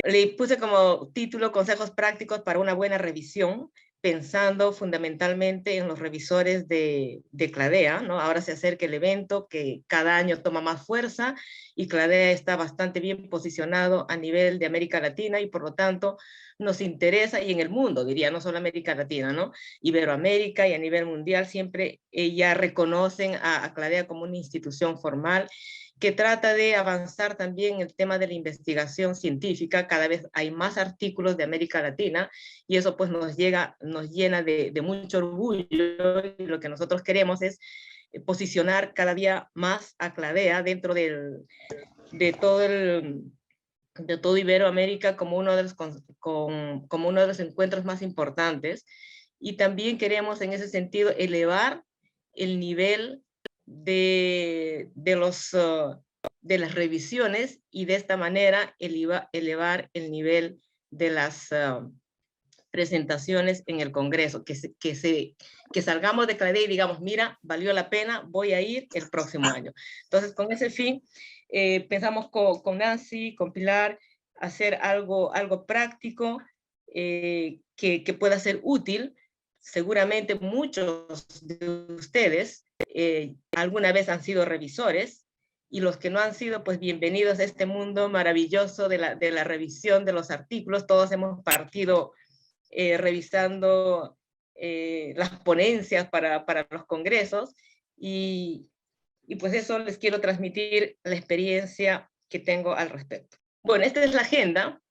Le puse como título Consejos prácticos para una buena revisión, pensando fundamentalmente en los revisores de Cladea, ¿no? Ahora se acerca el evento que cada año toma más fuerza y Cladea está bastante bien posicionado a nivel de América Latina y por lo tanto nos interesa, y en el mundo, diría, no solo América Latina, ¿no? Iberoamérica y a nivel mundial siempre ya reconocen a Cladea como una institución formal que trata de avanzar también en el tema de la investigación científica. Cada vez hay más artículos de América Latina y eso pues nos llena de mucho orgullo, y lo que nosotros queremos es posicionar cada día más a Cladea dentro de todo de todo Iberoamérica como uno de como uno de los encuentros más importantes, y también queremos en ese sentido elevar el nivel de las revisiones y de esta manera elevar el nivel de las presentaciones en el Congreso, que salgamos de Cladea y digamos, mira, valió la pena, voy a ir el próximo año. Entonces, con ese fin, pensamos con Nancy, con Pilar, hacer algo práctico que pueda ser útil. Seguramente muchos de ustedes alguna vez han sido revisores, y los que no han sido, pues bienvenidos a este mundo maravilloso de la revisión de los artículos. Todos hemos partido revisando las ponencias para los congresos, y pues eso les quiero transmitir la experiencia que tengo al respecto. Bueno, esta es la agenda.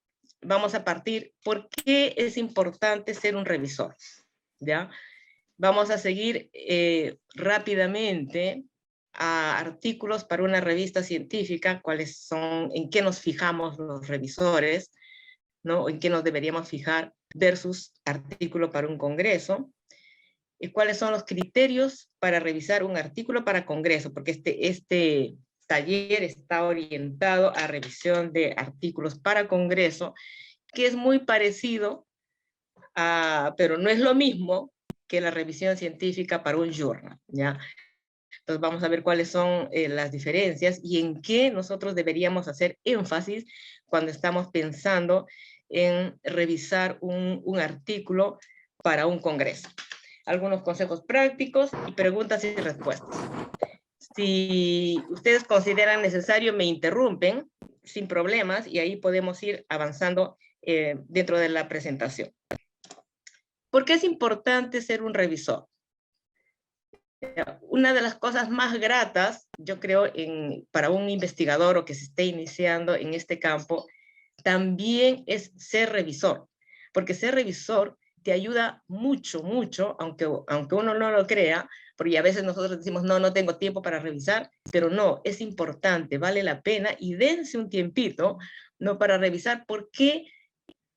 Vamos a partir. ¿Por qué es importante ser un revisor? ¿Ya? Vamos a seguir rápidamente a artículos para una revista científica, cuáles son, en qué nos fijamos los revisores, ¿no? En qué nos deberíamos fijar versus artículo para un congreso, y cuáles son los criterios para revisar un artículo para congreso, porque este taller está orientado a revisión de artículos para congreso, que es muy parecido pero no es lo mismo que la revisión científica para un journal, ¿ya? Entonces vamos a ver cuáles son las diferencias y en qué nosotros deberíamos hacer énfasis cuando estamos pensando en revisar un artículo para un congreso. Algunos consejos prácticos y preguntas y respuestas. Si ustedes consideran necesario, me interrumpen sin problemas y ahí podemos ir avanzando dentro de la presentación. ¿Por qué es importante ser un revisor? Una de las cosas más gratas, yo creo, para un investigador o que se esté iniciando en este campo, también es ser revisor, porque ser revisor te ayuda mucho, mucho, aunque uno no lo crea, porque a veces nosotros decimos, no tengo tiempo para revisar, pero no, es importante, vale la pena, y dense un tiempito, ¿no?, para revisar. ¿Por qué?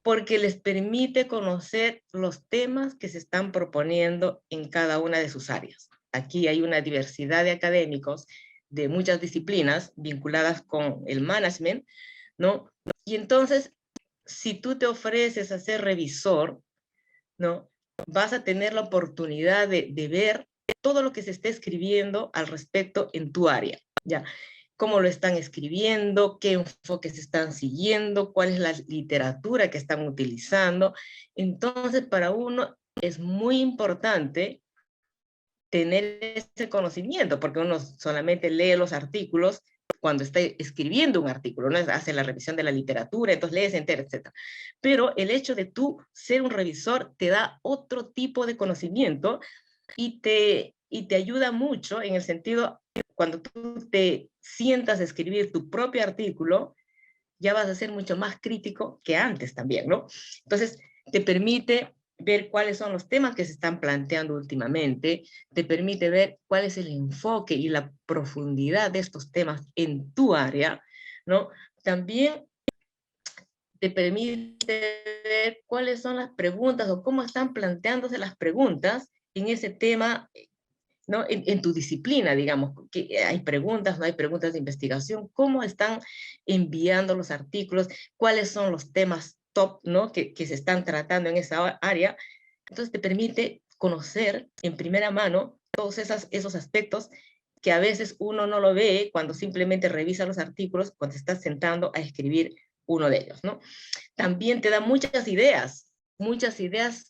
Porque les permite conocer los temas que se están proponiendo en cada una de sus áreas. Aquí hay una diversidad de académicos de muchas disciplinas vinculadas con el management, ¿no? Y entonces, si tú te ofreces a ser revisor, ¿no?, vas a tener la oportunidad de ver todo lo que se está escribiendo al respecto en tu área, ¿ya? Cómo lo están escribiendo, qué enfoques están siguiendo, cuál es la literatura que están utilizando. Entonces, para uno es muy importante tener ese conocimiento, porque uno solamente lee los artículos cuando está escribiendo un artículo, ¿no? Hace la revisión de la literatura, entonces lees entero, etc. Pero el hecho de tú ser un revisor te da otro tipo de conocimiento y te ayuda mucho en el sentido, cuando tú te sientas a escribir tu propio artículo, ya vas a ser mucho más crítico que antes también, ¿no? Entonces, te permite ver cuáles son los temas que se están planteando últimamente, te permite ver cuál es el enfoque y la profundidad de estos temas en tu área, ¿no? También te permite ver cuáles son las preguntas o cómo están planteándose las preguntas en ese tema, ¿no? En tu disciplina, digamos, que hay preguntas, no hay preguntas de investigación, cómo están enviando los artículos, cuáles son los temas top, ¿no?, que se están tratando en esa área. Entonces te permite conocer en primera mano todos esos aspectos que a veces uno no lo ve cuando simplemente revisa los artículos, cuando estás sentando a escribir uno de ellos, ¿no? También te da muchas ideas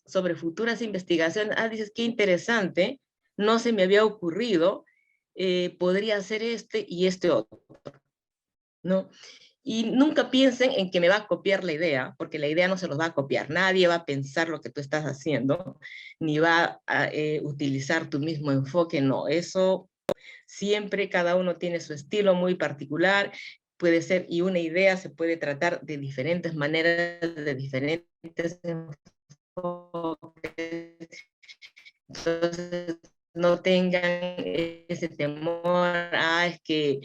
sobre futuras investigaciones. Ah, dices, qué interesante, no se me había ocurrido, podría ser este y este otro, ¿no? Y nunca piensen en que me va a copiar la idea, porque la idea no se los va a copiar. Nadie va a pensar lo que tú estás haciendo, ni va a utilizar tu mismo enfoque, no. Eso siempre cada uno tiene su estilo muy particular, puede ser, y una idea se puede tratar de diferentes maneras, de diferentes enfoques. Entonces, no tengan ese temor, es que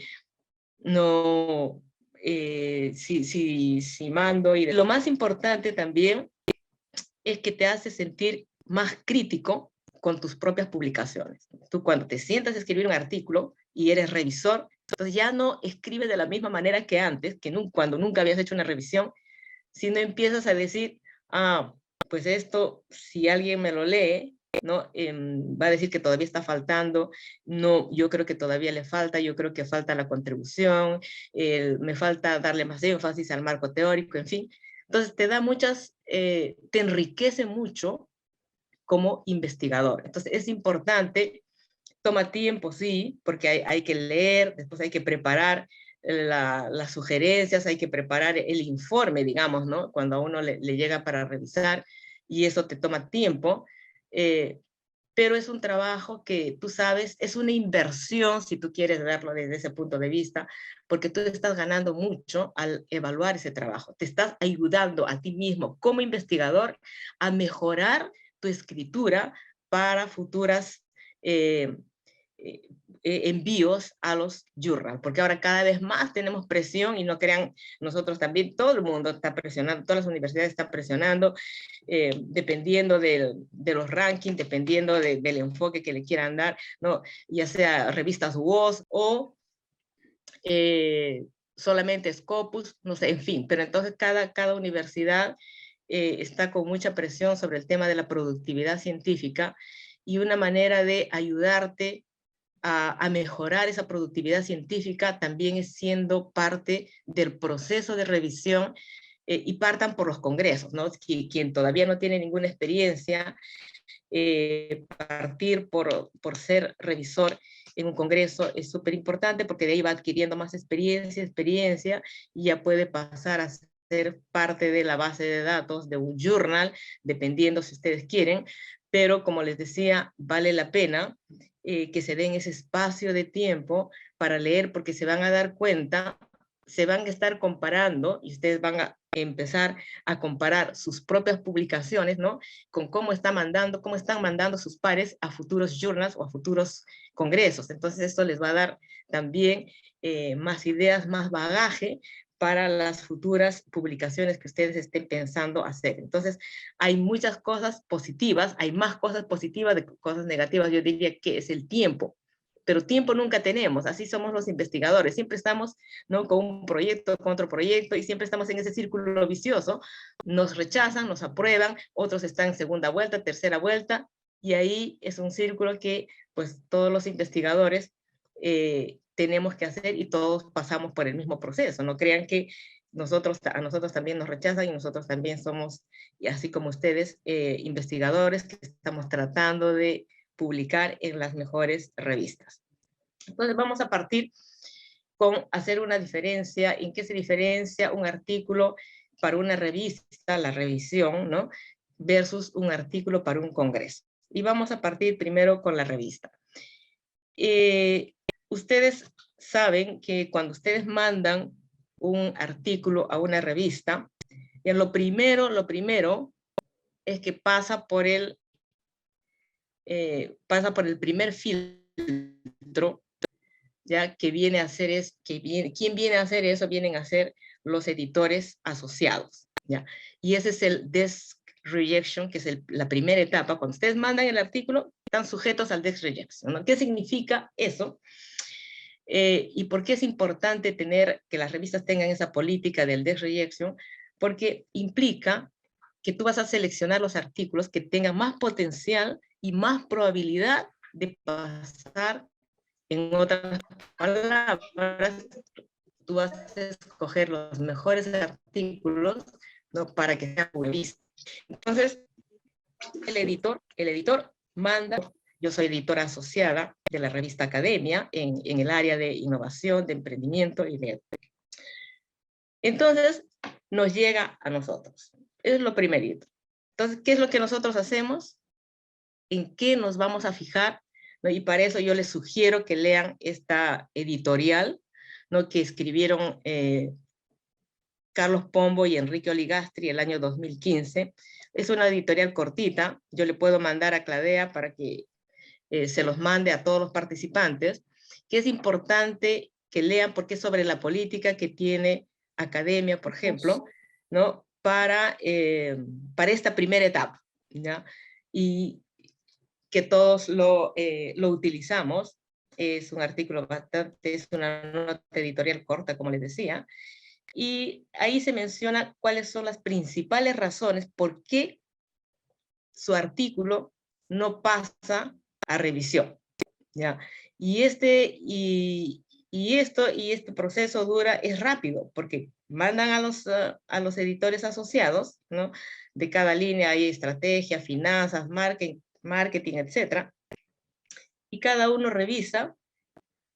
no, si mando. Y lo más importante también es que te hace sentir más crítico con tus propias publicaciones. Tú cuando te sientas a escribir un artículo y eres revisor, entonces ya no escribes de la misma manera que antes, cuando nunca habías hecho una revisión, sino empiezas a decir, pues esto, si alguien me lo lee, ¿no? Va a decir que todavía está faltando, no, yo creo que todavía le falta, yo creo que falta la contribución, me falta darle más énfasis al marco teórico, en fin. Entonces te da te enriquece mucho como investigador. Entonces es importante, toma tiempo, sí, porque hay que leer, después hay que preparar las sugerencias, hay que preparar el informe, digamos, ¿no? Cuando a uno le llega para revisar, y eso te toma tiempo, pero es un trabajo que tú sabes, es una inversión, si tú quieres verlo desde ese punto de vista, porque tú estás ganando mucho al evaluar ese trabajo. Te estás ayudando a ti mismo como investigador a mejorar tu escritura para futuras envíos a los journals, porque ahora cada vez más tenemos presión, y no crean, nosotros también, todo el mundo está presionando, todas las universidades están presionando, dependiendo de los rankings, dependiendo del enfoque que le quieran dar, ¿no? Ya sea revistas WOS o solamente Scopus, no sé, en fin, pero entonces cada universidad está con mucha presión sobre el tema de la productividad científica, y una manera de ayudarte a mejorar esa productividad científica también es siendo parte del proceso de revisión, y partan por los congresos, ¿no? Quien todavía no tiene ninguna experiencia, partir por ser revisor en un congreso es súper importante, porque de ahí va adquiriendo más experiencia, y ya puede pasar a ser parte de la base de datos de un journal, dependiendo si ustedes quieren, pero como les decía, vale la pena que se den ese espacio de tiempo para leer, porque se van a dar cuenta, se van a estar comparando, y ustedes van a empezar a comparar sus propias publicaciones, ¿no? Con cómo están mandando sus pares a futuros journals o a futuros congresos. Entonces esto les va a dar también más ideas, más bagaje para las futuras publicaciones que ustedes estén pensando hacer. Entonces, hay muchas cosas positivas, hay más cosas positivas de cosas negativas. Yo diría que es el tiempo, pero tiempo nunca tenemos. Así somos los investigadores, siempre estamos, ¿no?, con un proyecto, con otro proyecto, y siempre estamos en ese círculo vicioso. Nos rechazan, nos aprueban, otros están en segunda vuelta, tercera vuelta, y ahí es un círculo que pues todos los investigadores tenemos que hacer, y todos pasamos por el mismo proceso. No crean que a nosotros también nos rechazan, y nosotros también somos, y así como ustedes, investigadores que estamos tratando de publicar en las mejores revistas. Entonces vamos a partir con hacer una diferencia. ¿En qué se diferencia un artículo para una revista, la revisión, ¿no?, versus un artículo para un congreso? Y vamos a partir primero con la revista. Ustedes saben que cuando ustedes mandan un artículo a una revista, y lo primero es que pasa por el primer filtro, ya, que viene a hacer ¿quién viene a hacer eso? Vienen a ser los editores asociados, ¿ya? Y ese es el desk rejection, que es la primera etapa. Cuando ustedes mandan el artículo, están sujetos al desk rejection, ¿no? ¿Qué significa eso? ¿Y por qué es importante que las revistas tengan esa política del desk rejection? Porque implica que tú vas a seleccionar los artículos que tengan más potencial y más probabilidad de pasar, en otras palabras, tú vas a escoger los mejores artículos, ¿no? Para que sea publicista. Entonces, el editor manda. Yo soy editora asociada de la revista Academia en el área de innovación, de emprendimiento y de... Entonces, nos llega a nosotros. Es lo primerito. Entonces, ¿qué es lo que nosotros hacemos? ¿En qué nos vamos a fijar? ¿No? Y para eso yo les sugiero que lean esta editorial, ¿no? Que escribieron Carlos Pombo y Enrique Oligastri el año 2015. Es una editorial cortita. Yo le puedo mandar a Cladea para que se los mande a todos los participantes, que es importante que lean porque es sobre la política que tiene Academia, por ejemplo, ¿no? Para esta primera etapa, ¿ya? Y que todos lo utilizamos. Es un artículo bastante, es una nota editorial corta, como les decía, y ahí se menciona cuáles son las principales razones por qué su artículo no pasa a revisión, ¿ya? Y este proceso es rápido, porque mandan a los editores asociados, ¿no? De cada línea hay estrategia, finanzas, marketing, etc. Y cada uno revisa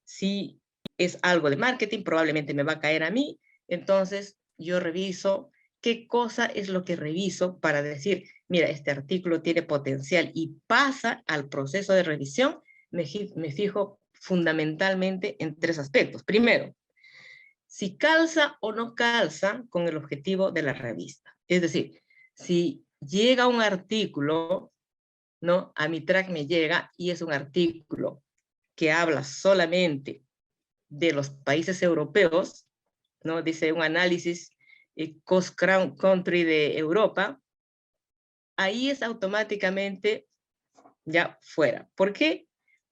si es algo de marketing, probablemente me va a caer a mí, entonces yo reviso qué cosa es lo que reviso para decir, mira, este artículo tiene potencial y pasa al proceso de revisión. Me fijo fundamentalmente en 3 aspectos. Primero, si calza o no calza con el objetivo de la revista. Es decir, si llega un artículo, ¿no? A mi track me llega y es un artículo que habla solamente de los países europeos, ¿no? Dice un análisis cost country de Europa, ahí es automáticamente ya fuera. ¿Por qué?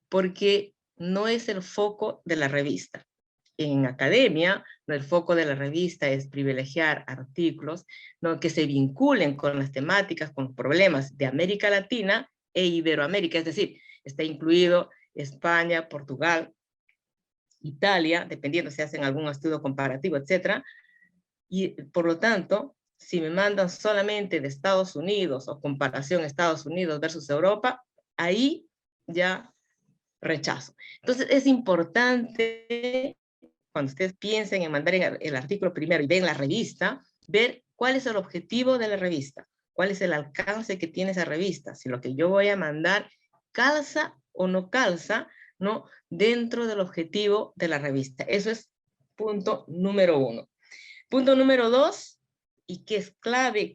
Porque no es el foco de la revista. En Academia, el foco de la revista es privilegiar artículos, ¿no? Que se vinculen con las temáticas, con los problemas de América Latina e Iberoamérica, es decir, está incluido España, Portugal, Italia, dependiendo si hacen algún estudio comparativo, etc. Y por lo tanto, si me mandan solamente de Estados Unidos o comparación Estados Unidos versus Europa, ahí ya rechazo. Entonces es importante, cuando ustedes piensen en mandar el artículo primero y ven la revista, ver cuál es el objetivo de la revista, cuál es el alcance que tiene esa revista, si lo que yo voy a mandar calza o no calza, ¿no? Dentro del objetivo de la revista. Eso es punto número 1. Punto número 2, y que es clave,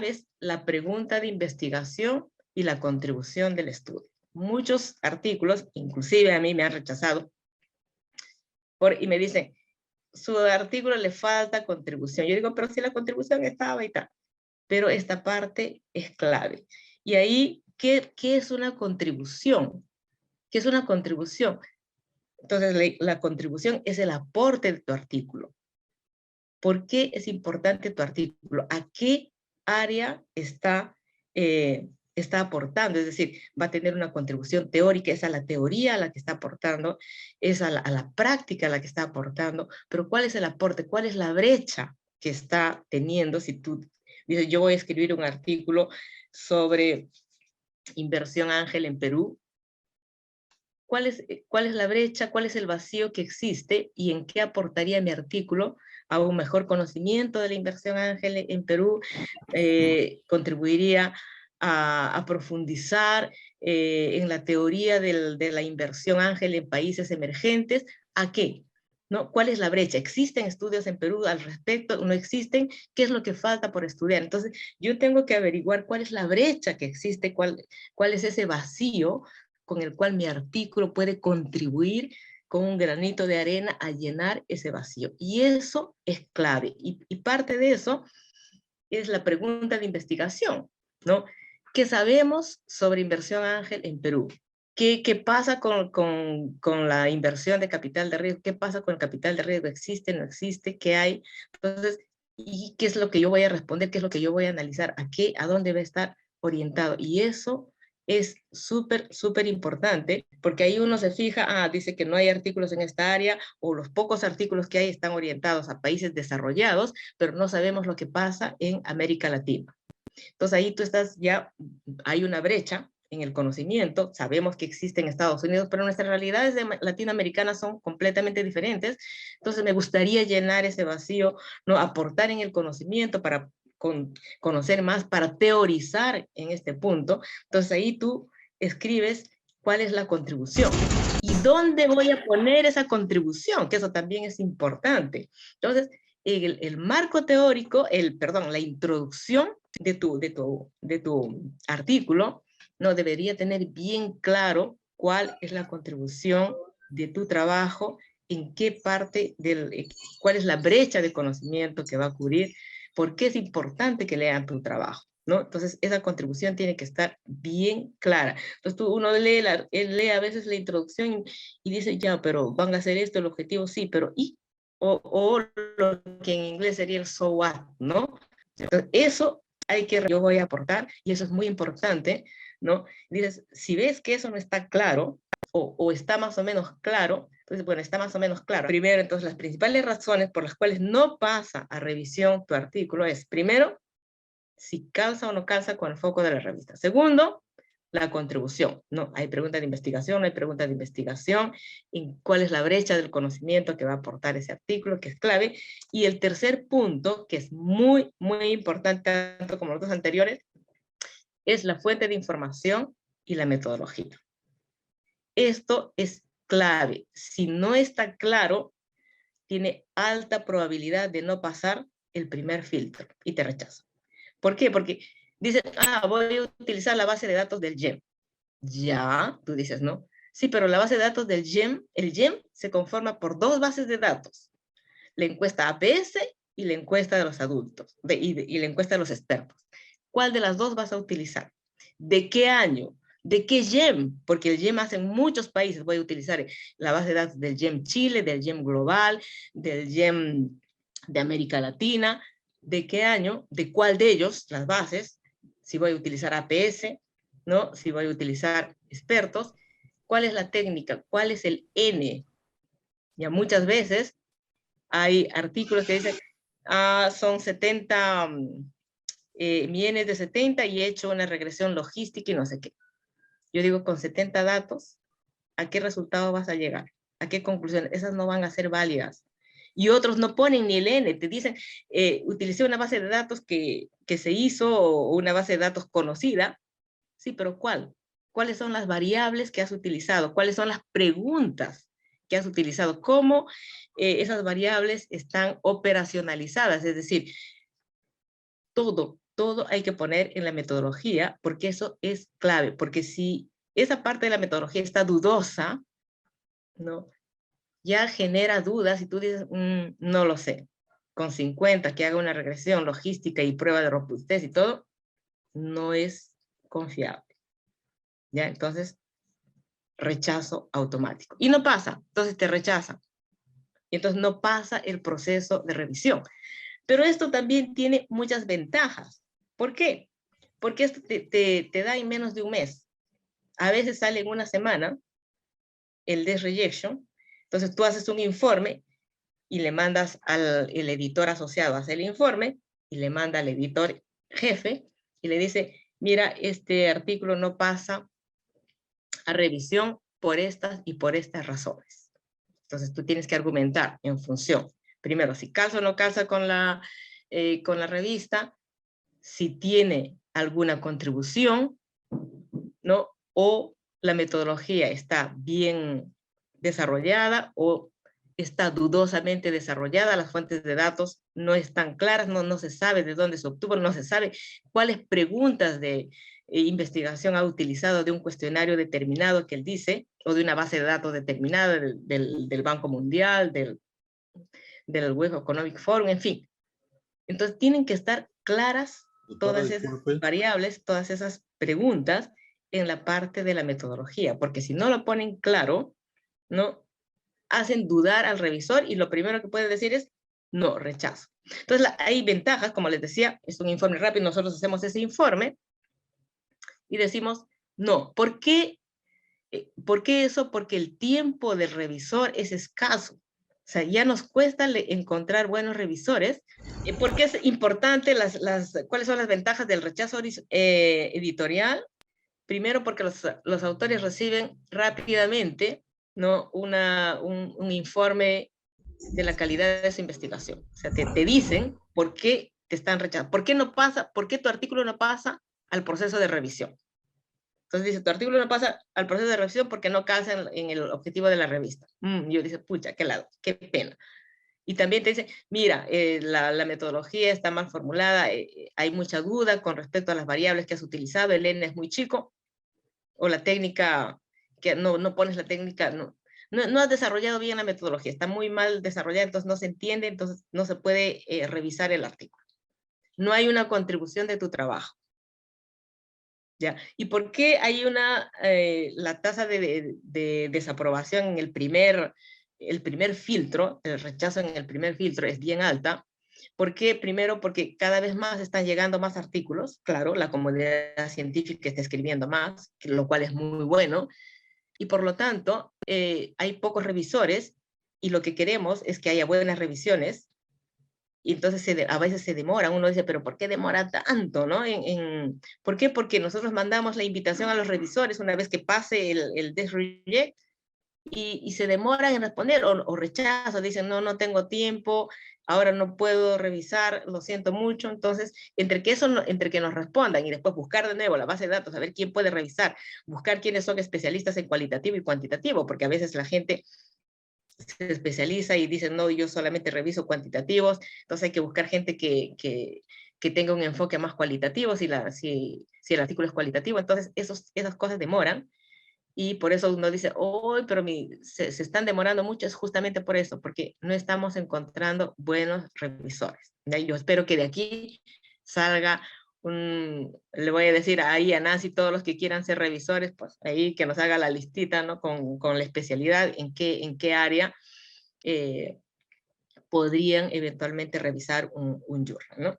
es la pregunta de investigación y la contribución del estudio. Muchos artículos, inclusive a mí me han rechazado, y me dicen, su artículo le falta contribución. Yo digo, pero si la contribución estaba y tal. Pero esta parte es clave. Y ahí, ¿qué es una contribución? ¿Qué es una contribución? Entonces, la contribución es el aporte de tu artículo. ¿Por qué es importante tu artículo? ¿A qué área está aportando? Es decir, va a tener una contribución teórica, es a la teoría a la que está aportando, es a la práctica a la que está aportando, pero ¿cuál es el aporte? ¿Cuál es la brecha que está teniendo? Si tú dices, yo voy a escribir un artículo sobre inversión ángel en Perú, ¿cuál es la brecha? ¿Cuál es el vacío que existe? ¿Y en qué aportaría mi artículo a un mejor conocimiento de la inversión ángel en Perú? Contribuiría a profundizar en la teoría de la inversión ángel en países emergentes. ¿A qué? ¿No? ¿Cuál es la brecha? ¿Existen estudios en Perú al respecto? ¿No existen? ¿Qué es lo que falta por estudiar? Entonces, yo tengo que averiguar cuál es la brecha que existe, cuál es ese vacío con el cual mi artículo puede contribuir con un granito de arena a llenar ese vacío. Y eso es clave. Y parte de eso es la pregunta de investigación, ¿no? ¿Qué sabemos sobre inversión ángel en Perú? ¿Qué pasa con la inversión de capital de riesgo? ¿Qué pasa con el capital de riesgo? ¿Existe, no existe? ¿Qué hay? Entonces, ¿y qué es lo que yo voy a responder? ¿Qué es lo que yo voy a analizar? ¿A dónde va a estar orientado? Y eso es súper, súper importante, porque ahí uno se fija, dice que no hay artículos en esta área, o los pocos artículos que hay están orientados a países desarrollados, pero no sabemos lo que pasa en América Latina. Entonces ahí tú estás ya, hay una brecha en el conocimiento, sabemos que existe en Estados Unidos, pero nuestras realidades latinoamericanas son completamente diferentes. Entonces me gustaría llenar ese vacío, ¿no? Aportar en el conocimiento para conocer más, para teorizar en este punto. Entonces ahí tú escribes cuál es la contribución y dónde voy a poner esa contribución, que eso también es importante. Entonces, el marco teórico, la introducción de tu artículo, no debería tener bien claro cuál es la contribución de tu trabajo, en qué parte cuál es la brecha de conocimiento que va a cubrir, por qué es importante que lean tu trabajo, ¿no? Entonces, esa contribución tiene que estar bien clara. Entonces, uno lee a veces la introducción y dice, ya, pero van a hacer esto, el objetivo sí, pero ¿y? O lo que en inglés sería el so what, ¿no? Entonces, eso yo voy a aportar, y eso es muy importante, ¿no? Dices, si ves que eso no está claro, o está más o menos claro, entonces, bueno, está más o menos claro. Primero, entonces, las principales razones por las cuales no pasa a revisión tu artículo es, primero, si calza o no calza con el foco de la revista. Segundo, la contribución, ¿no? Hay preguntas de investigación, no hay preguntas de investigación, y cuál es la brecha del conocimiento que va a aportar ese artículo, que es clave. Y el tercer punto, que es muy, muy importante, tanto como los dos anteriores, es la fuente de información y la metodología. Esto es clave. Si no está claro, tiene alta probabilidad de no pasar el primer filtro y te rechaza. ¿Por qué? Porque dicen, voy a utilizar la base de datos del GEM. Ya, tú dices, ¿no? Sí, pero la base de datos del GEM, el GEM se conforma por dos bases de datos. La encuesta APS y la encuesta de los adultos, y la encuesta de los expertos. ¿Cuál de las dos vas a utilizar? ¿De qué año? ¿De qué GEM? Porque el GEM hace en muchos países. Voy a utilizar la base de datos del GEM Chile, del GEM Global, del GEM de América Latina. ¿De qué año? ¿De cuál de ellos, las bases? Si voy a utilizar APS, ¿no? Si voy a utilizar expertos. ¿Cuál es la técnica? ¿Cuál es el N? Ya muchas veces hay artículos que dicen, son 70 millones de 70 y he hecho una regresión logística y no sé qué. Yo digo, con 70 datos, ¿a qué resultado vas a llegar? ¿A qué conclusión? Esas no van a ser válidas. Y otros no ponen ni el N, te dicen, utilicé una base de datos que se hizo, o una base de datos conocida. Sí, pero ¿cuál? ¿Cuáles son las variables que has utilizado? ¿Cuáles son las preguntas que has utilizado? ¿Cómo esas variables están operacionalizadas? Es decir, todo hay que poner en la metodología, porque eso es clave, porque si esa parte de la metodología está dudosa, ¿no? Ya genera dudas y tú dices, no lo sé, con 50 que haga una regresión logística y prueba de robustez y todo, no es confiable. ¿Ya? Entonces, rechazo automático. Y no pasa, entonces te rechaza. Y entonces no pasa el proceso de revisión. Pero esto también tiene muchas ventajas. ¿Por qué? Porque esto te da en menos de un mes. A veces sale en una semana el desk rejection. Entonces tú haces un informe y le mandas el editor asociado a hacer el informe y le manda al editor jefe y le dice, mira, este artículo no pasa a revisión por estas y por estas razones. Entonces tú tienes que argumentar en función, primero, si calza o no calza con la revista, si tiene alguna contribución, ¿no? O la metodología está bien desarrollada o está dudosamente desarrollada, las fuentes de datos no están claras, no se sabe de dónde se obtuvo, no se sabe cuáles preguntas de investigación ha utilizado de un cuestionario determinado que él dice, o de una base de datos determinada del Banco Mundial, del World Economic Forum, en fin. Entonces tienen que estar claras todas esas variables, todas esas preguntas en la parte de la metodología, porque si no lo ponen claro, ¿no? Hacen dudar al revisor y lo primero que puede decir es, no, rechazo. Entonces hay ventajas, como les decía, es un informe rápido, nosotros hacemos ese informe y decimos, No, ¿por qué? ¿Por qué eso? Porque el tiempo del revisor es escaso. O sea, ya nos cuesta encontrar buenos revisores. ¿Por qué es importante cuáles son las ventajas del rechazo editorial? Primero, porque los autores reciben rápidamente, ¿no? un informe de la calidad de su investigación. O sea, te dicen por qué te están rechazando, por qué tu artículo no pasa al proceso de revisión. Entonces dice, tu artículo no pasa al proceso de revisión porque no calza en el objetivo de la revista. Yo dice, pucha, qué pena. Y también te dice, mira, la metodología está mal formulada, hay mucha duda con respecto a las variables que has utilizado, el N es muy chico, o la técnica, que no pones la técnica, no has desarrollado bien la metodología, está muy mal desarrollada, entonces no se entiende, entonces no se puede revisar el artículo. No hay una contribución de tu trabajo. ¿Ya? ¿Y por qué hay la tasa de desaprobación en el primer filtro, el rechazo en el primer filtro es bien alta? ¿Por qué? Primero, porque cada vez más están llegando más artículos, claro, la comunidad científica está escribiendo más, lo cual es muy bueno, y por lo tanto hay pocos revisores, y lo que queremos es que haya buenas revisiones, y entonces a veces se demora, uno dice, pero ¿por qué demora tanto? ¿No? ¿Por qué? Porque nosotros mandamos la invitación a los revisores una vez que pase el Desk Reject y se demoran en responder o rechazan, dicen, no tengo tiempo, ahora no puedo revisar, lo siento mucho. Entonces, entre que nos respondan y después buscar de nuevo la base de datos, a ver quién puede revisar, buscar quiénes son especialistas en cualitativo y cuantitativo, porque a veces la gente se especializa y dice, no, yo solamente reviso cuantitativos, entonces hay que buscar gente que tenga un enfoque más cualitativo, si el artículo es cualitativo, entonces esas cosas demoran, y por eso uno dice, oh, pero se están demorando mucho, es justamente por eso, porque no estamos encontrando buenos revisores. Yo espero que de aquí salga le voy a decir ahí a Nancy, todos los que quieran ser revisores, pues ahí que nos haga la listita, ¿no? Con la especialidad, en qué área podrían eventualmente revisar un journal, ¿no?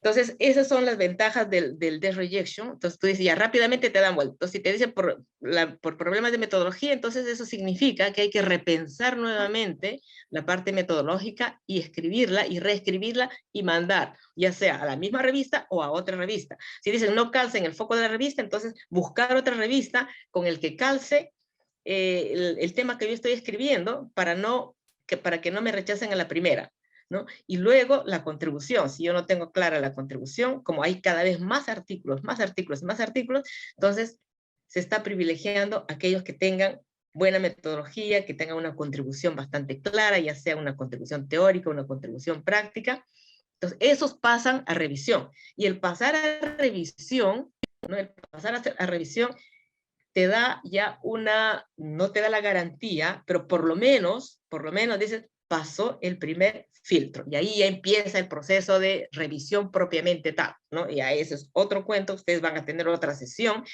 Entonces, esas son las ventajas del desk rejection. Entonces, tú dices, ya rápidamente te dan vuelta. Entonces, si te dicen por problemas de metodología, entonces eso significa que hay que repensar nuevamente la parte metodológica y escribirla y reescribirla y mandar, ya sea a la misma revista o a otra revista. Si dicen no calce en el foco de la revista, entonces buscar otra revista con el que calce el tema que yo estoy escribiendo para que no me rechacen a la primera, ¿no? Y luego la contribución, si yo no tengo clara la contribución, como hay cada vez más artículos, entonces se está privilegiando aquellos que tengan buena metodología, que tengan una contribución bastante clara, ya sea una contribución teórica, una contribución práctica. Entonces, esos pasan a revisión. Y el pasar a revisión, ¿no? El pasar a revisión te da ya no te da la garantía, pero por lo menos dices, pasó el primer filtro. Y ahí ya empieza el proceso de revisión propiamente tal, ¿no? Y a ese es otro cuento, ustedes van a tener otra sesión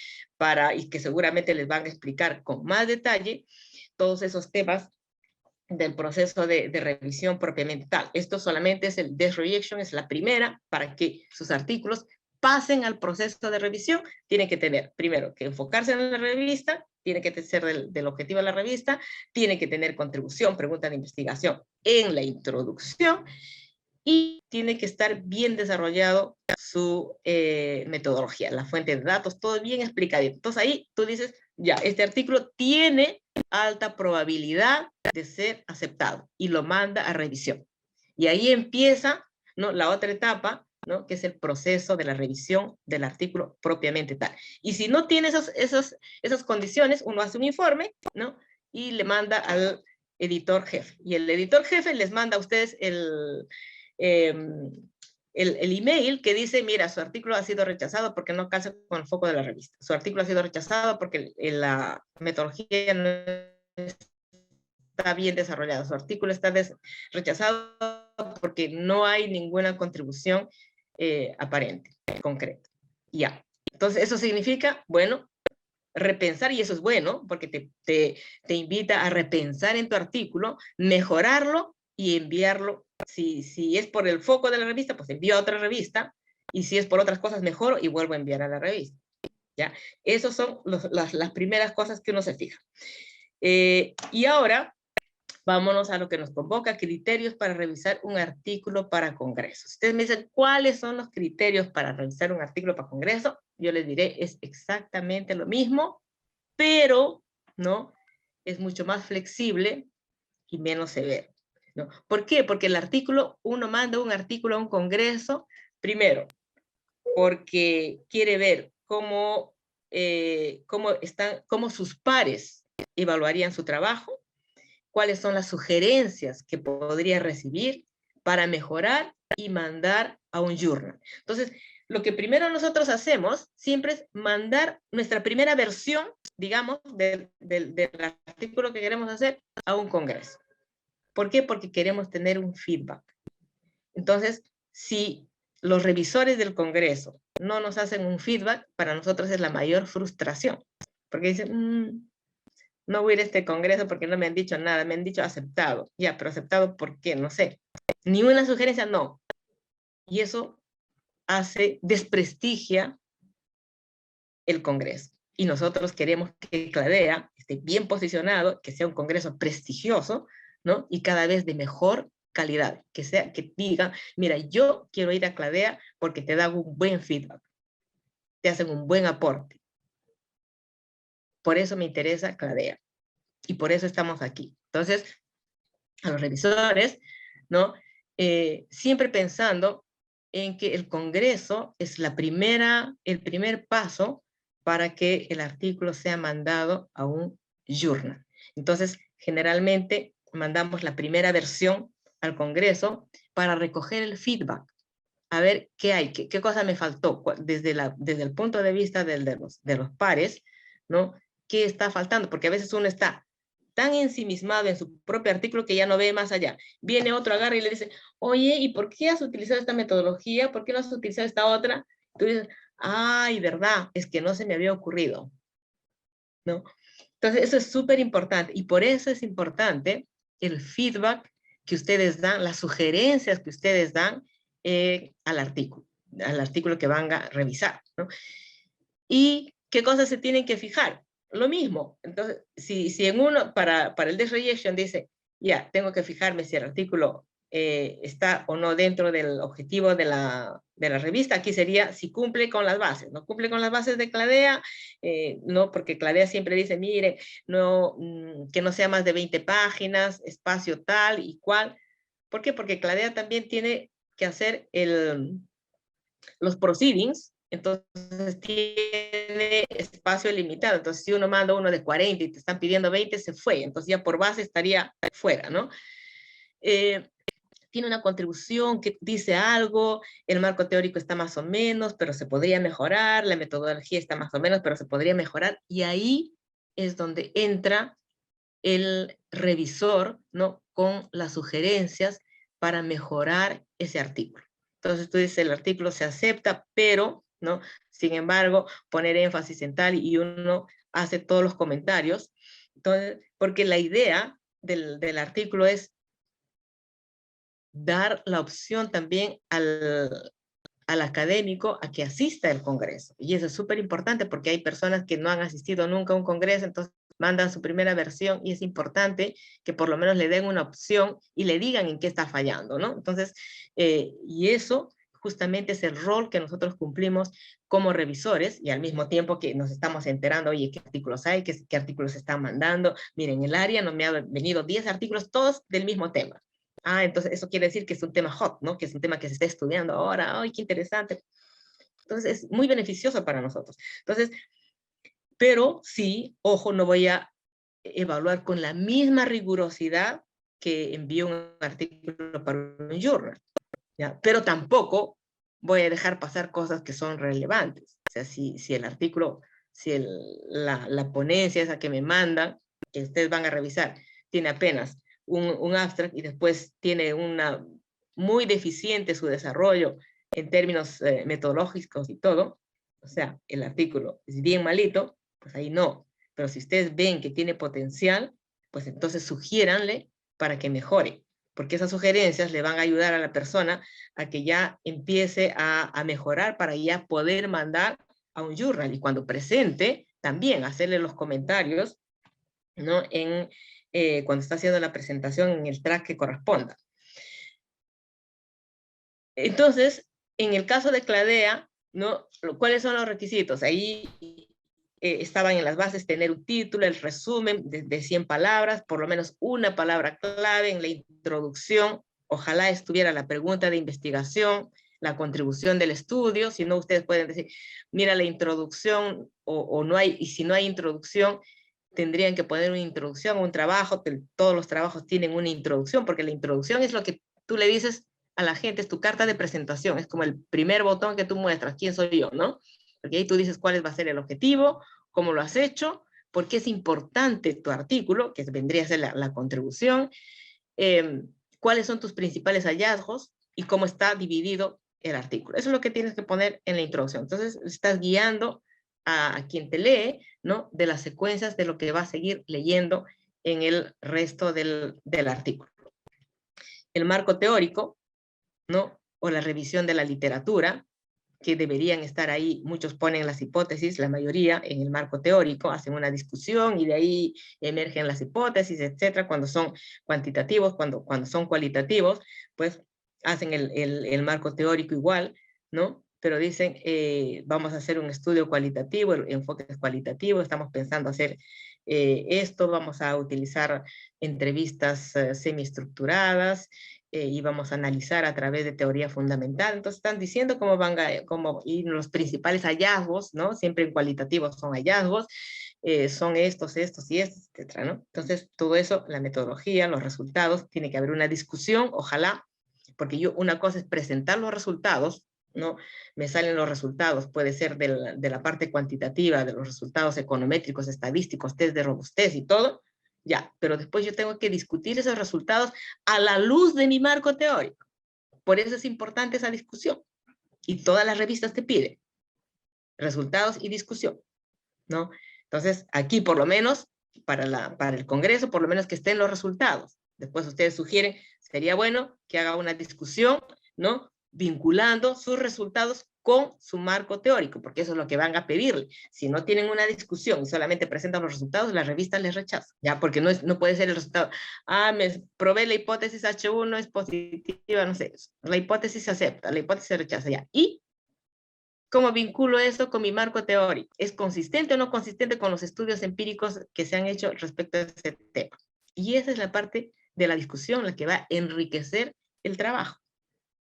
y que seguramente les van a explicar con más detalle todos esos temas del proceso de revisión propiamente tal. Esto solamente es el desk rejection, es la primera, para que sus artículos pasen al proceso de revisión. Tienen que tener, primero, que enfocarse en la revista, tiene que ser del objetivo de la revista, tiene que tener contribución, pregunta de investigación en la introducción, y tiene que estar bien desarrollado su metodología, la fuente de datos, todo bien explicadito. Entonces ahí tú dices, ya, este artículo tiene alta probabilidad de ser aceptado, y lo manda a revisión. Y ahí empieza, ¿no?, la otra etapa, ¿no?, que es el proceso de la revisión del artículo propiamente tal. Y si no tiene esas condiciones, uno hace un informe, ¿no?, y le manda al editor jefe. Y el editor jefe les manda a ustedes el email que dice, mira, su artículo ha sido rechazado porque no calza con el foco de la revista. Su artículo ha sido rechazado porque la metodología no está bien desarrollada. Su artículo está rechazado porque no hay ninguna contribución aparente, concreta. Ya. Entonces, eso significa, bueno, repensar, y eso es bueno, porque te invita a repensar en tu artículo, mejorarlo y enviarlo. Si es por el foco de la revista, pues envío a otra revista, y si es por otras cosas, mejoro y vuelvo a enviar a la revista. ¿ya? Esas son las primeras cosas que uno se fija. Y ahora, vámonos a lo que nos convoca, criterios para revisar un artículo para congreso. Ustedes me dicen, ¿cuáles son los criterios para revisar un artículo para congreso? Yo les diré, es exactamente lo mismo, pero, ¿no? Es mucho más flexible y menos severo, ¿no? ¿Por qué? Porque el artículo, uno manda un artículo a un congreso, primero, porque quiere ver cómo sus pares evaluarían su trabajo, cuáles son las sugerencias que podría recibir para mejorar y mandar a un journal. Entonces, lo que primero nosotros hacemos siempre es mandar nuestra primera versión, digamos, del artículo que queremos hacer a un congreso. ¿Por qué? Porque queremos tener un feedback. Entonces, si los revisores del congreso no nos hacen un feedback, para nosotros es la mayor frustración. Porque dicen, no voy a ir a este congreso porque no me han dicho nada, me han dicho aceptado. Ya, pero aceptado ¿por qué? No sé. Ni una sugerencia, no. Y eso desprestigia el congreso. Y nosotros queremos que Cladea esté bien posicionado, que sea un congreso prestigioso, ¿no? Y cada vez de mejor calidad, que digan, mira, yo quiero ir a Cladea porque te dan un buen feedback, te hacen un buen aporte. Por eso me interesa Cladea. Y por eso estamos aquí. Entonces, a los revisores, ¿no? Siempre pensando en que el congreso es el primer paso para que el artículo sea mandado a un journal. Entonces, generalmente mandamos la primera versión al congreso para recoger el feedback, a ver qué hay, qué cosa me faltó, desde el punto de vista de los pares, ¿no? ¿Qué está faltando? Porque a veces uno está tan ensimismado en su propio artículo que ya no ve más allá. Viene otro, agarra y le dice, oye, ¿y por qué has utilizado esta metodología? ¿Por qué no has utilizado esta otra? Tú dices, ay, verdad, es que no se me había ocurrido, ¿no? Entonces, eso es súper importante, y por eso es importante el feedback que ustedes dan, las sugerencias que ustedes dan al artículo que van a revisar, ¿no? ¿Y qué cosas se tienen que fijar? Lo mismo. Entonces, si en uno, para el Desk dice, ya, tengo que fijarme si el artículo está o no dentro del objetivo de la revista, aquí sería si cumple con las bases. No cumple con las bases de Cladea, no, porque Cladea siempre dice, mire, no, que no sea más de 20 páginas, espacio tal y cual. ¿Por qué? Porque Cladea también tiene que hacer los proceedings, entonces tiene espacio limitado. Entonces, si uno manda uno de 40 y te están pidiendo 20, se fue. Entonces, ya por base estaría fuera, ¿no? Tiene una contribución que dice algo, el marco teórico está más o menos, pero se podría mejorar, la metodología está más o menos, pero se podría mejorar, y ahí es donde entra el revisor, ¿no? Con las sugerencias para mejorar ese artículo. Entonces tú dices, el artículo se acepta, pero, ¿no? Sin embargo, poner énfasis en tal, y uno hace todos los comentarios. Entonces, porque la idea del artículo es dar la opción también al académico a que asista al congreso. Y eso es súper importante porque hay personas que no han asistido nunca a un congreso, entonces mandan su primera versión, y es importante que por lo menos le den una opción y le digan en qué está fallando, ¿no? Entonces, y eso justamente es el rol que nosotros cumplimos como revisores, y al mismo tiempo que nos estamos enterando, oye, qué artículos hay, qué artículos se están mandando. Miren, el área no me ha venido 10 artículos, todos del mismo tema. Ah, entonces eso quiere decir que es un tema hot, ¿no? Que es un tema que se está estudiando ahora. ¡Ay, qué interesante! Entonces es muy beneficioso para nosotros. Entonces, pero sí, ojo, no voy a evaluar con la misma rigurosidad que envío un artículo para un journal, ¿ya? Pero tampoco voy a dejar pasar cosas que son relevantes. O sea, si el artículo, si la ponencia esa que me mandan, que ustedes van a revisar, tiene apenas un abstract y después tiene muy deficiente su desarrollo en términos metodológicos y todo, o sea, el artículo es bien malito, pues ahí no. Pero si ustedes ven que tiene potencial, pues entonces sugiéranle para que mejore, porque esas sugerencias le van a ayudar a la persona a que ya empiece a mejorar para ya poder mandar a un journal, y cuando presente, también hacerle los comentarios, ¿no? Cuando está haciendo la presentación en el track que corresponda. Entonces, en el caso de Cladea, ¿no? ¿Cuáles son los requisitos? Ahí estaban en las bases tener un título, el resumen de 100 palabras, por lo menos una palabra clave en la introducción. Ojalá estuviera la pregunta de investigación, la contribución del estudio. Si no, ustedes pueden decir, mira la introducción, o no hay, y si no hay introducción, tendrían que poner una introducción a un trabajo. Todos los trabajos tienen una introducción, porque la introducción es lo que tú le dices a la gente, es tu carta de presentación, es como el primer botón que tú muestras, quién soy yo, ¿no? Porque ahí tú dices cuál va a ser el objetivo, cómo lo has hecho, por qué es importante tu artículo, que vendría a ser la contribución, cuáles son tus principales hallazgos y cómo está dividido el artículo. Eso es lo que tienes que poner en la introducción. Entonces, estás guiando a quien te lee, ¿no? De las secuencias de lo que va a seguir leyendo en el resto del artículo. El marco teórico, ¿no? O la revisión de la literatura, que deberían estar ahí. Muchos ponen las hipótesis, la mayoría en el marco teórico, hacen una discusión y de ahí emergen las hipótesis, etcétera. Cuando son cuantitativos, cuando son cualitativos, pues hacen el marco teórico igual, ¿no? Pero dicen, vamos a hacer un estudio cualitativo, el enfoque es cualitativo, estamos pensando hacer esto, vamos a utilizar entrevistas semiestructuradas, y vamos a analizar a través de teoría fundamental. Entonces están diciendo cómo van y los principales hallazgos, ¿no? Siempre en cualitativos son hallazgos, son estos y estos, etcétera, ¿no? Entonces todo eso, la metodología, los resultados, tiene que haber una discusión, ojalá, porque una cosa es presentar los resultados, ¿no? Me salen los resultados, puede ser de la parte cuantitativa, de los resultados econométricos, estadísticos, test de robustez y todo, ya, pero después yo tengo que discutir esos resultados a la luz de mi marco teórico. Por eso es importante esa discusión. Y todas las revistas te piden resultados y discusión, ¿no? Entonces, aquí por lo menos, para el Congreso, por lo menos que estén los resultados. Después ustedes sugieren, sería bueno que haga una discusión, ¿no? Vinculando sus resultados con su marco teórico, porque eso es lo que van a pedirle. Si no tienen una discusión y solamente presentan los resultados, la revista les rechaza, ¿ya? Porque no puede ser el resultado, me probé la hipótesis H1, es positiva, no sé, la hipótesis se acepta, la hipótesis se rechaza, ¿ya? ¿Y cómo vinculo eso con mi marco teórico? ¿Es consistente o no consistente con los estudios empíricos que se han hecho respecto a ese tema? Y esa es la parte de la discusión, la que va a enriquecer el trabajo.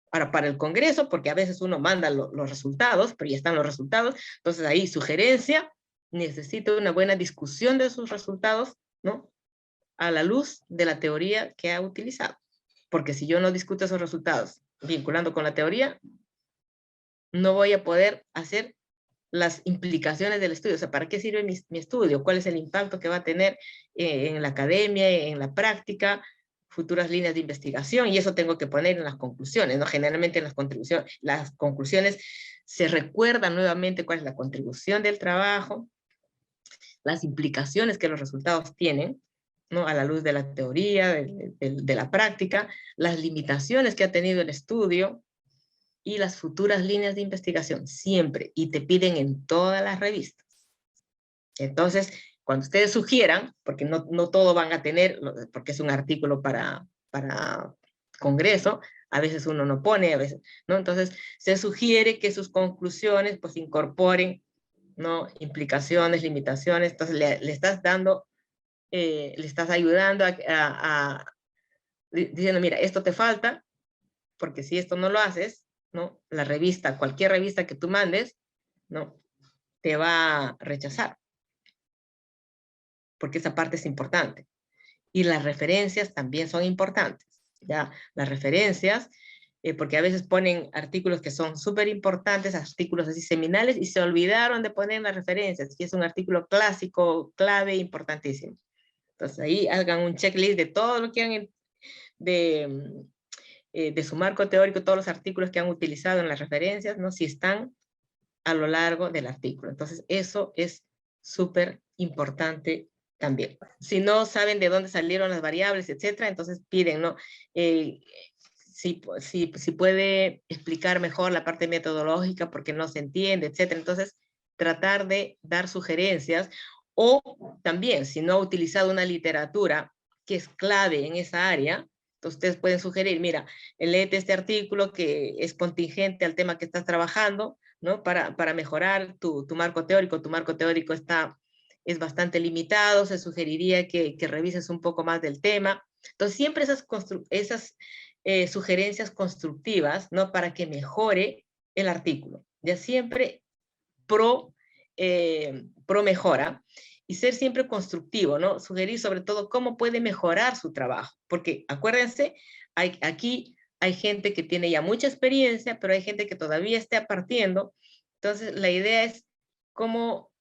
Ahora, para el Congreso, porque a veces uno manda los resultados, pero ya están los resultados, entonces ahí sugerencia, necesita una buena discusión de sus resultados, ¿no? A la luz de la teoría que ha utilizado. Porque si yo no discuto esos resultados vinculando con la teoría, no voy a poder hacer las implicaciones del estudio. O sea, ¿para qué sirve mi estudio? ¿Cuál es el impacto que va a tener en la academia, en la práctica, futuras líneas de investigación? Y eso tengo que poner en las conclusiones, ¿no? Generalmente en las conclusiones se recuerda nuevamente cuál es la contribución del trabajo, las implicaciones que los resultados tienen, ¿no? A la luz de la teoría, de la práctica, las limitaciones que ha tenido el estudio, y las futuras líneas de investigación, siempre, y te piden en todas las revistas. Entonces, cuando ustedes sugieran, porque no todo van a tener, porque es un artículo para Congreso, a veces uno no pone, a veces, ¿no? Entonces, se sugiere que sus conclusiones, pues, incorporen, ¿no? Implicaciones, limitaciones, entonces le estás dando, le estás ayudando diciendo, mira, esto te falta, porque si esto no lo haces, ¿no? La revista, cualquier revista que tú mandes, ¿no? Te va a rechazar. Porque esa parte es importante. Y las referencias también son importantes, ¿ya? Las referencias, porque a veces ponen artículos que son súper importantes, artículos así seminales, y se olvidaron de poner las referencias, y es un artículo clásico, clave, importantísimo. Entonces ahí hagan un checklist de todo lo que han, de su marco teórico, todos los artículos que han utilizado en las referencias, ¿no? Si están a lo largo del artículo. Entonces, eso es súper importante también. Si no saben de dónde salieron las variables, etcétera, entonces piden, ¿no? Si puede explicar mejor la parte metodológica porque no se entiende, etcétera. Entonces, tratar de dar sugerencias, o también, si no ha utilizado una literatura que es clave en esa área, entonces ustedes pueden sugerir, mira, léete este artículo que es contingente al tema que estás trabajando, ¿no? Para mejorar tu marco teórico. Tu marco teórico es bastante limitado, se sugeriría que revises un poco más del tema. Entonces, siempre esas sugerencias constructivas, ¿no? Para que mejore el artículo. Ya siempre pro mejora, y ser siempre constructivo, ¿no? Sugerir sobre todo cómo puede mejorar su trabajo, porque acuérdense, aquí hay gente que tiene ya mucha experiencia, pero hay gente que todavía está partiendo. Entonces la idea es cómo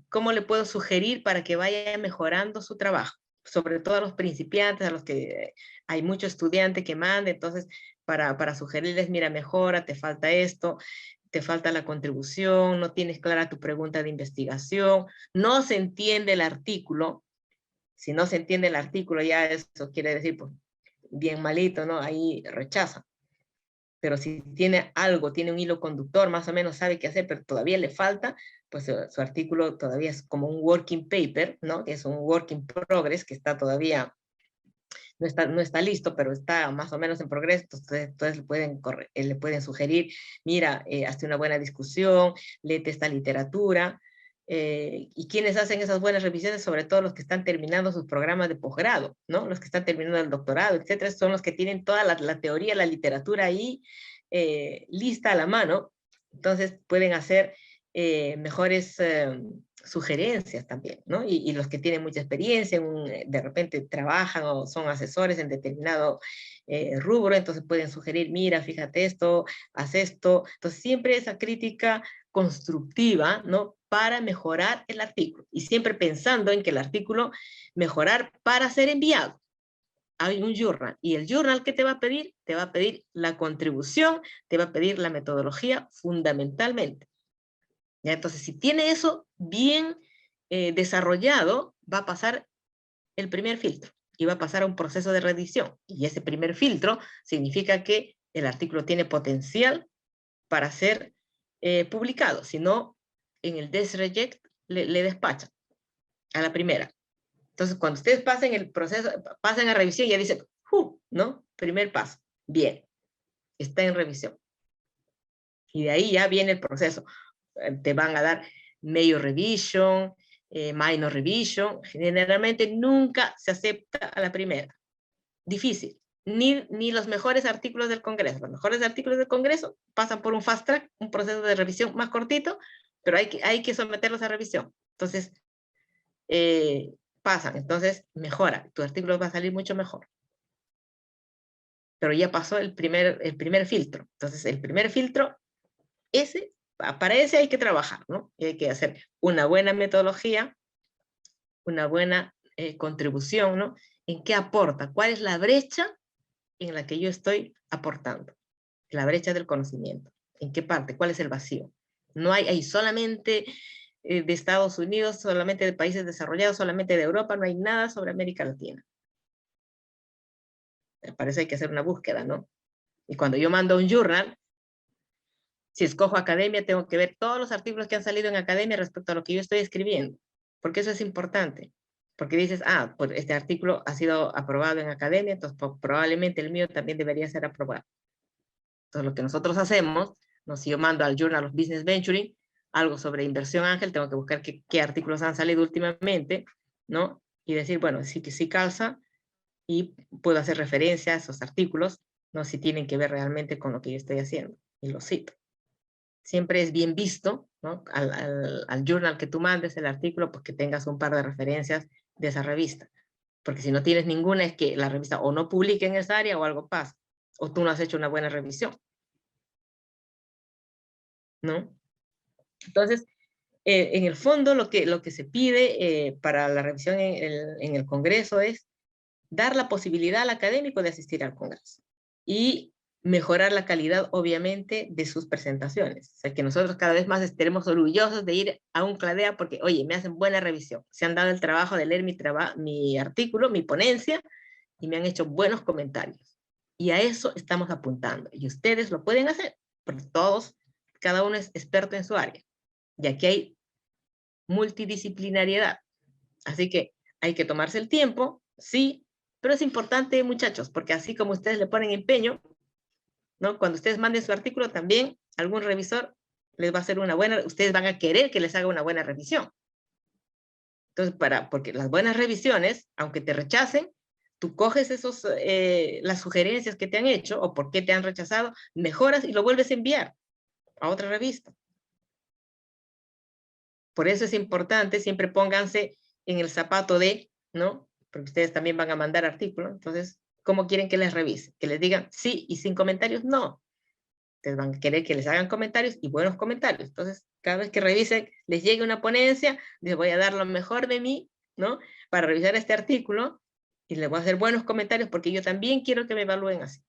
cómo le puedo sugerir para que vaya mejorando su trabajo, sobre todo a los principiantes, a los que hay mucho estudiante que manda. Entonces para sugerirles, mira, mejora, te falta esto, te falta la contribución, no tienes clara tu pregunta de investigación, no se entiende el artículo. Si no se entiende el artículo, ya eso quiere decir, pues, bien malito, ¿no? Ahí rechaza. Pero si tiene algo, tiene un hilo conductor, más o menos sabe qué hacer, pero todavía le falta, pues su artículo todavía es como un working paper, ¿no? Que es un work in progress, que está todavía no está listo, pero está más o menos en progreso. Entonces le pueden sugerir, mira, hazte una buena discusión, léete esta literatura. ¿Y quiénes hacen esas buenas revisiones? Sobre todo los que están terminando sus programas de posgrado, ¿no? Los que están terminando el doctorado, etcétera, son los que tienen toda la teoría, la literatura ahí lista a la mano. Entonces pueden hacer mejores sugerencias también, ¿no? Y los que tienen mucha experiencia, de repente trabajan o son asesores en determinado rubro, entonces pueden sugerir, mira, fíjate esto, haz esto. Entonces siempre esa crítica constructiva, ¿no? Para mejorar el artículo, y siempre pensando en que el artículo mejorar para ser enviado. Hay un journal, y el journal que te va a pedir la contribución, te va a pedir la metodología fundamentalmente. ¿Ya? Entonces, si tiene eso bien desarrollado, va a pasar el primer filtro y va a pasar a un proceso de reedición. Y ese primer filtro significa que el artículo tiene potencial para ser publicado. Si no, en el DesReject le despachan a la primera. Entonces, cuando ustedes pasen el proceso, pasan a revisión, ya dicen, ¿no? Primer paso. Bien, está en revisión. Y de ahí ya viene el proceso. Te van a dar major revision, minor revision. Generalmente nunca se acepta a la primera. Difícil. Ni los mejores artículos del Congreso. Los mejores artículos del Congreso pasan por un fast track, un proceso de revisión más cortito, pero hay que someterlos a revisión. Entonces, pasan. Entonces, mejora. Tu artículo va a salir mucho mejor. Pero ya pasó el primer filtro. Entonces, el primer filtro, para ese hay que trabajar, ¿no? Y hay que hacer una buena metodología, una buena contribución, ¿no? ¿En qué aporta? ¿Cuál es la brecha en la que yo estoy aportando? La brecha del conocimiento. ¿En qué parte? ¿Cuál es el vacío? No hay solamente de Estados Unidos, solamente de países desarrollados, solamente de Europa, no hay nada sobre América Latina. Para eso hay que hacer una búsqueda, ¿no? Y cuando yo mando un journal, si escojo academia, tengo que ver todos los artículos que han salido en academia respecto a lo que yo estoy escribiendo, porque eso es importante. Porque dices, pues este artículo ha sido aprobado en academia, entonces probablemente el mío también debería ser aprobado. Entonces lo que nosotros hacemos, ¿no? Si yo mando al Journal of Business Venturing algo sobre inversión ángel, tengo que buscar qué artículos han salido últimamente, ¿no? Y decir, bueno, sí que sí calza, y puedo hacer referencia a esos artículos, ¿no? Si tienen que ver realmente con lo que yo estoy haciendo, y los cito. Siempre es bien visto, ¿no? Al journal que tú mandes, el artículo, pues que tengas un par de referencias de esa revista. Porque si no tienes ninguna, es que la revista o no publica en esa área o algo pasa, o tú no has hecho una buena revisión, ¿no? Entonces, en el fondo, lo que se pide para la revisión en el Congreso es dar la posibilidad al académico de asistir al Congreso y mejorar la calidad, obviamente, de sus presentaciones. O sea, que nosotros cada vez más estaremos orgullosos de ir a un CLADEA porque, oye, me hacen buena revisión. Se han dado el trabajo de leer mi artículo, mi ponencia, y me han hecho buenos comentarios. Y a eso estamos apuntando. Y ustedes lo pueden hacer, porque cada uno es experto en su área. Y aquí hay multidisciplinariedad. Así que hay que tomarse el tiempo, sí, pero es importante, muchachos, porque así como ustedes le ponen empeño, ¿no? Cuando ustedes manden su artículo, también algún revisor les va a hacer una buena, ustedes van a querer que les haga una buena revisión. Entonces, porque las buenas revisiones, aunque te rechacen, tú coges las sugerencias que te han hecho o por qué te han rechazado, mejoras y lo vuelves a enviar a otra revista. Por eso es importante, siempre pónganse en el zapato de, ¿no? Porque ustedes también van a mandar artículos, entonces, ¿cómo quieren que les revise? ¿Que les digan sí y sin comentarios? No. Ustedes van a querer que les hagan comentarios y buenos comentarios. Entonces, cada vez que revisen, les llegue una ponencia, les voy a dar lo mejor de mí, ¿no? Para revisar este artículo y les voy a hacer buenos comentarios porque yo también quiero que me evalúen así.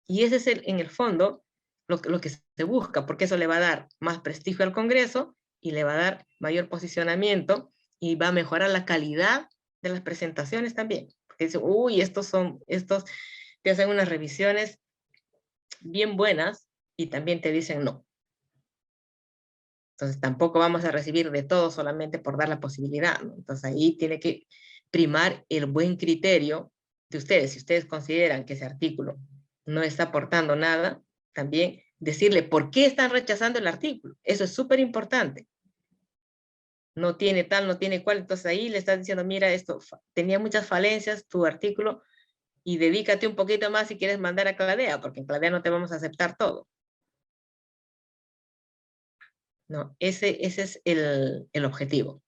Y ese es, en el fondo, lo que se busca, porque eso le va a dar más prestigio al Congreso y le va a dar mayor posicionamiento y va a mejorar la calidad de las presentaciones también. Porque dicen, uy, estos te hacen unas revisiones bien buenas y también te dicen no. Entonces tampoco vamos a recibir de todo solamente por dar la posibilidad, ¿no? Entonces ahí tiene que primar el buen criterio de ustedes. Si ustedes consideran que ese artículo no está aportando nada, también decirle por qué están rechazando el artículo. Eso es súper importante. No tiene tal, no tiene cual, entonces ahí le estás diciendo, mira, esto tenía muchas falencias, tu artículo, y dedícate un poquito más si quieres mandar a Cladea, porque en Cladea no te vamos a aceptar todo. No, ese es el objetivo.